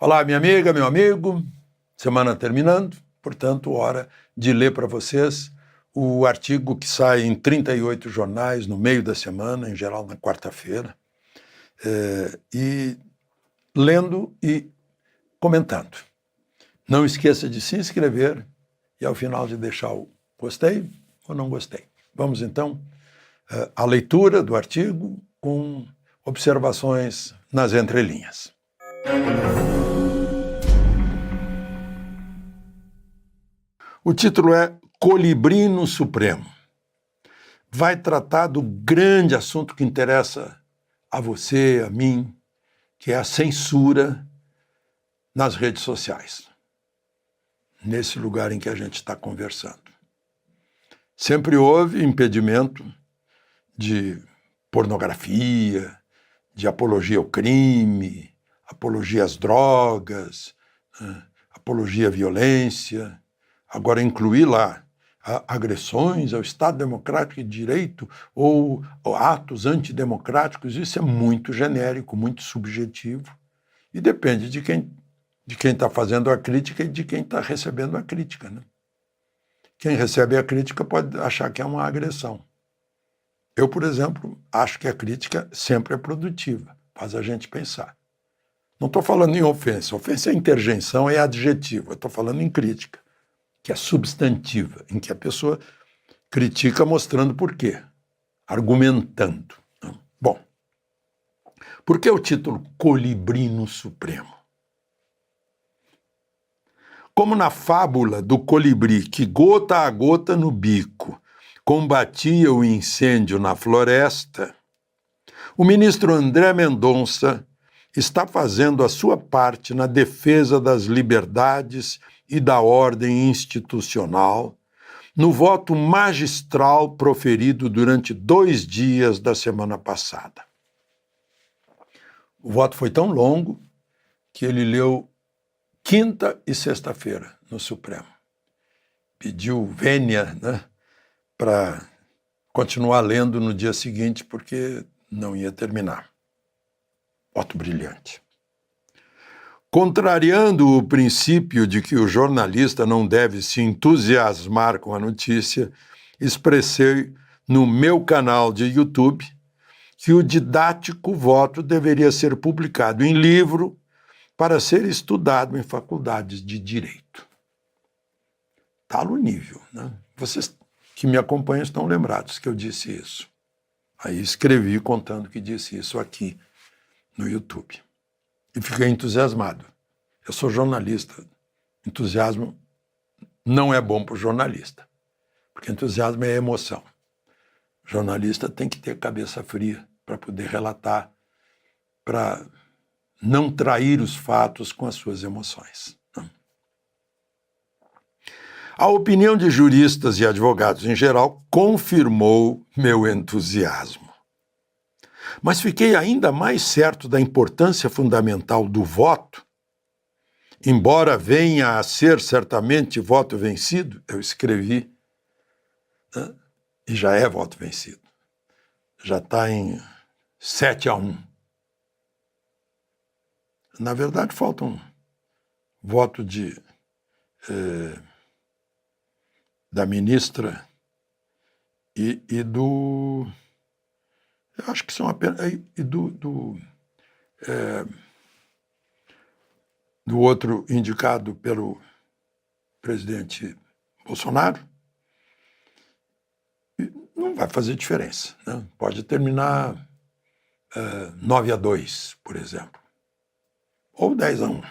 Olá, minha amiga, meu amigo. Semana terminando, portanto, hora de ler para vocês o artigo que sai em 38 jornais no meio da semana, em geral na quarta-feira, e lendo e comentando. Não esqueça de se inscrever e, ao final, de deixar o gostei ou não gostei. Vamos, então, à leitura do artigo com observações nas entrelinhas. O título é Colibri no Supremo. Vai tratar do grande assunto que interessa a você, a mim, que é a censura nas redes sociais, nesse lugar em que a gente está conversando. Sempre houve impedimento de pornografia, de apologia ao crime, apologia às drogas, apologia à violência. Agora, incluir lá agressões ao Estado Democrático e de Direito ou atos antidemocráticos, isso é muito genérico, muito subjetivo, e depende de quem está fazendo a crítica e de quem está recebendo a crítica, né? Quem recebe a crítica pode achar que é uma agressão. Eu, por exemplo, acho que a crítica sempre é produtiva, faz a gente pensar. Não estou falando em ofensa. Ofensa é interjeição, é adjetivo. Eu estou falando em crítica, que é substantiva, em que a pessoa critica mostrando por quê, argumentando. Bom, por que o título Colibri no Supremo? Como na fábula do colibri que gota a gota no bico combatia o incêndio na floresta, o ministro André Mendonça está fazendo a sua parte na defesa das liberdades e da ordem institucional, no voto magistral proferido durante 2 dias da semana passada. O voto foi tão longo que ele leu quinta e sexta-feira no Supremo. Pediu vênia, né, para continuar lendo no dia seguinte, porque não ia terminar. Voto brilhante. Contrariando o princípio de que o jornalista não deve se entusiasmar com a notícia, expressei no meu canal de YouTube que o didático voto deveria ser publicado em livro para ser estudado em faculdades de direito. Está no nível, né? Vocês que me acompanham estão lembrados que eu disse isso. Aí escrevi contando que disse isso aqui no YouTube. E fiquei entusiasmado. Eu sou jornalista. Entusiasmo não é bom para o jornalista, porque entusiasmo é emoção. O jornalista tem que ter cabeça fria para poder relatar, para não trair os fatos com as suas emoções. A opinião de juristas e advogados em geral confirmou meu entusiasmo. Mas fiquei ainda mais certo da importância fundamental do voto. Embora venha a ser certamente voto vencido, eu escrevi, né, e já é voto vencido. Já está em 7-1. Na verdade, falta um voto da ministra e do... Eu acho que são apenas... E do outro indicado pelo presidente Bolsonaro. Não vai fazer diferença, né? Pode terminar 9-2, por exemplo. Ou 10-1.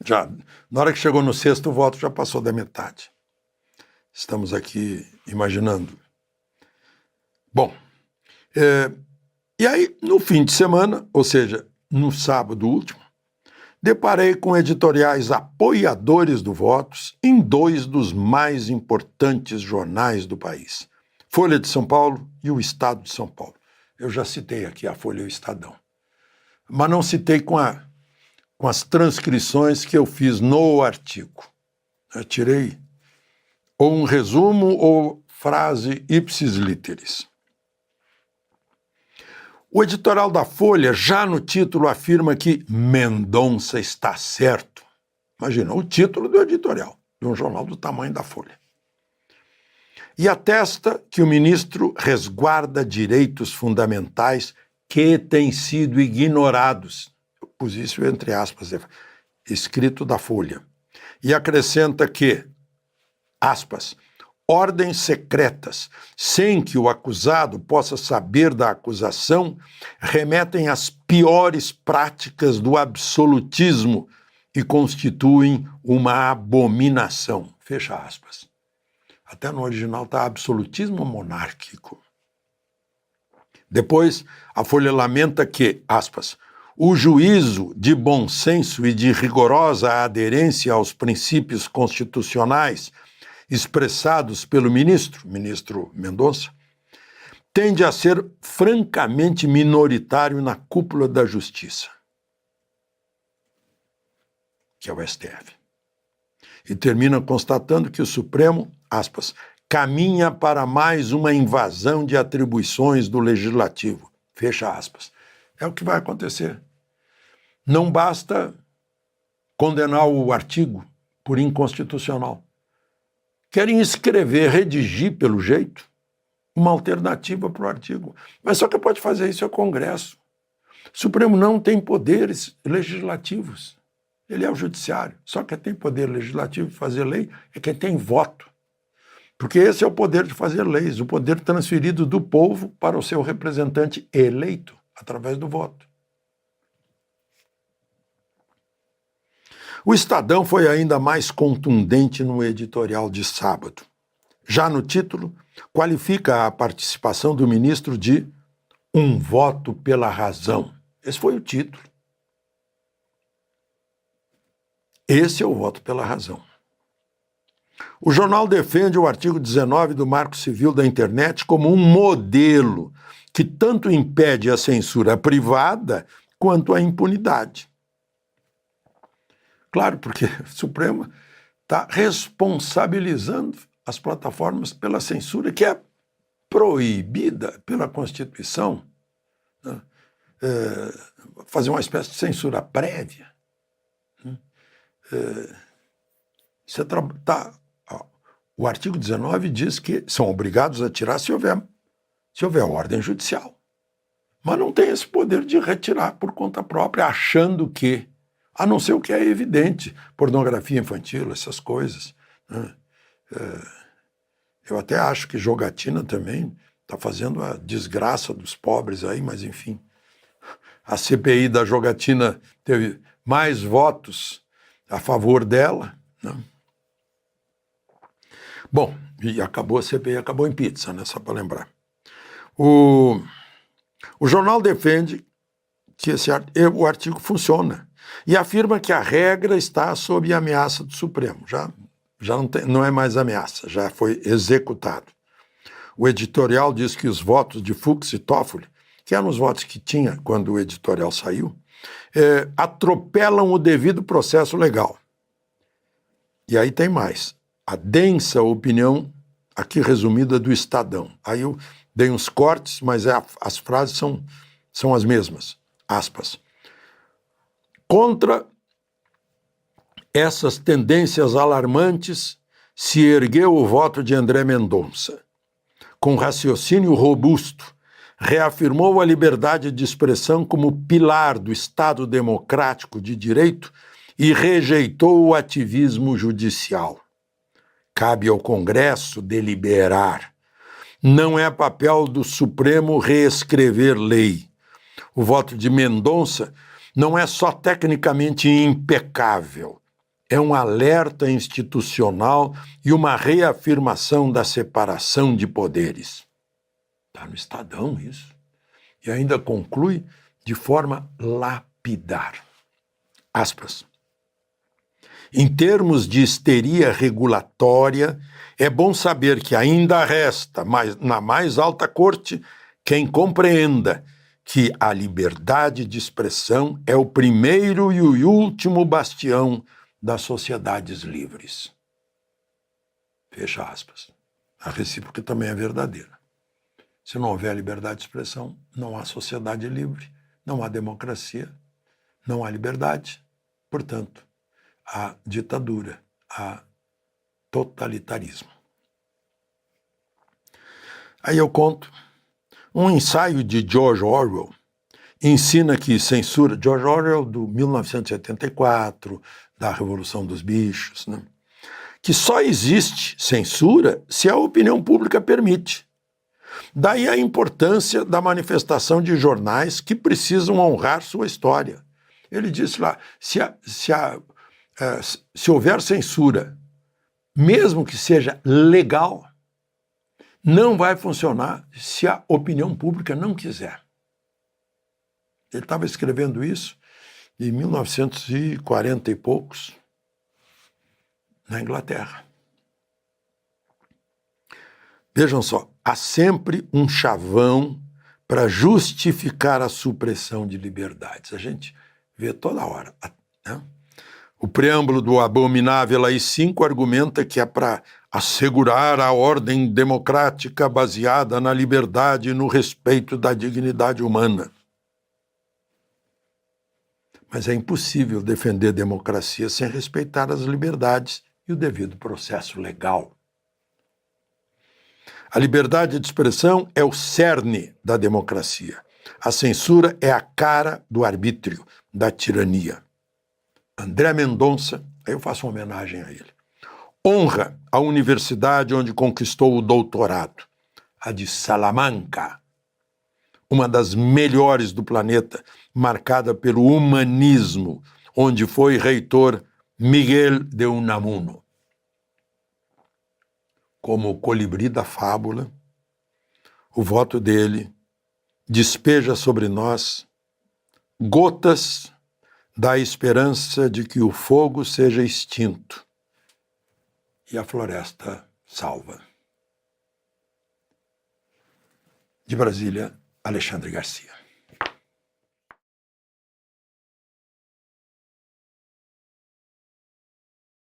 Já, na hora que chegou no sexto voto, já passou da metade. Estamos aqui imaginando. Bom, e aí, no fim de semana, ou seja, no sábado último, deparei com editoriais apoiadores do voto em 2 dos mais importantes jornais do país, Folha de São Paulo e o Estado de São Paulo. Eu já citei aqui a Folha e o Estadão, mas não citei com as transcrições que eu fiz no artigo. Eu tirei ou um resumo ou frase ipsis literis. O editorial da Folha, já no título, afirma que Mendonça está certo. Imagina, o título do editorial de um jornal do tamanho da Folha. E atesta que o ministro resguarda direitos fundamentais que têm sido ignorados. Eu pus isso entre aspas, escrito da Folha. E acrescenta que, aspas, ordens secretas, sem que o acusado possa saber da acusação, remetem às piores práticas do absolutismo e constituem uma abominação. Fecha aspas. Até no original está absolutismo monárquico. Depois, a Folha lamenta que, aspas, o juízo de bom senso e de rigorosa aderência aos princípios constitucionais expressados pelo ministro Mendonça, tende a ser francamente minoritário na cúpula da justiça, que é o STF. E termina constatando que o Supremo, aspas, caminha para mais uma invasão de atribuições do Legislativo, fecha aspas. É o que vai acontecer. Não basta condenar o artigo por inconstitucional. Querem escrever, redigir, pelo jeito, uma alternativa para o artigo. Mas só que pode fazer isso é o Congresso. O Supremo não tem poderes legislativos. Ele é o judiciário. Só quem tem poder legislativo de fazer lei é quem tem voto. Porque esse é o poder de fazer leis, o poder transferido do povo para o seu representante eleito, através do voto. O Estadão foi ainda mais contundente no editorial de sábado. Já no título, qualifica a participação do ministro de um voto pela razão. Esse foi o título. Esse é o voto pela razão. O jornal defende o artigo 19 do Marco Civil da Internet como um modelo que tanto impede a censura privada quanto a impunidade. Claro, porque o Supremo está responsabilizando as plataformas pela censura que é proibida pela Constituição, né? Fazer uma espécie de censura prévia. Né? O artigo 19 diz que são obrigados a tirar se houver ordem judicial. Mas não tem esse poder de retirar por conta própria, achando que, a não ser o que é evidente, pornografia infantil, essas coisas. Né? Eu até acho que jogatina também está fazendo a desgraça dos pobres aí, mas enfim. A CPI da jogatina teve mais votos a favor dela, né? Bom, e acabou a CPI, acabou em pizza, né? Só para lembrar. O jornal defende que o artigo funciona e afirma que a regra está sob ameaça do Supremo. Já não é mais ameaça, já foi executado. O editorial diz que os votos de Fux e Toffoli, que eram os votos que tinha quando o editorial saiu, atropelam o devido processo legal. E aí tem mais. A densa opinião, aqui resumida, do Estadão. Aí eu dei uns cortes, mas as frases são as mesmas. Aspas. Contra essas tendências alarmantes se ergueu o voto de André Mendonça. Com raciocínio robusto, reafirmou a liberdade de expressão como pilar do Estado democrático de direito e rejeitou o ativismo judicial. Cabe ao Congresso deliberar. Não é papel do Supremo reescrever lei. O voto de Mendonça não é só tecnicamente impecável, é um alerta institucional e uma reafirmação da separação de poderes. Está no Estadão isso. E ainda conclui de forma lapidar. Aspas. Em termos de histeria regulatória, é bom saber que ainda resta, na mais alta corte, quem compreenda que a liberdade de expressão é o primeiro e o último bastião das sociedades livres. Fecha aspas. A recíproca também é verdadeira. Se não houver liberdade de expressão, não há sociedade livre, não há democracia, não há liberdade. Portanto, há ditadura, há totalitarismo. Aí eu conto. Um ensaio de George Orwell ensina que censura, George Orwell do 1984, da Revolução dos Bichos, né? Que só existe censura se a opinião pública permite. Daí a importância da manifestação de jornais que precisam honrar sua história. Ele disse lá, se houver censura, mesmo que seja legal, não vai funcionar se a opinião pública não quiser. Ele estava escrevendo isso em 1940 e poucos, na Inglaterra. Vejam só, há sempre um chavão para justificar a supressão de liberdades. A gente vê toda hora, né? O preâmbulo do abominável AI-5 argumenta que é para assegurar a ordem democrática baseada na liberdade e no respeito da dignidade humana. Mas é impossível defender democracia sem respeitar as liberdades e o devido processo legal. A liberdade de expressão é o cerne da democracia. A censura é a cara do arbítrio, da tirania. André Mendonça, aí eu faço uma homenagem a ele, honra a universidade onde conquistou o doutorado, a de Salamanca, uma das melhores do planeta, marcada pelo humanismo, onde foi reitor Miguel de Unamuno. Como o colibri da fábula, o voto dele despeja sobre nós gotas da esperança de que o fogo seja extinto e a floresta salva. De Brasília, Alexandre Garcia.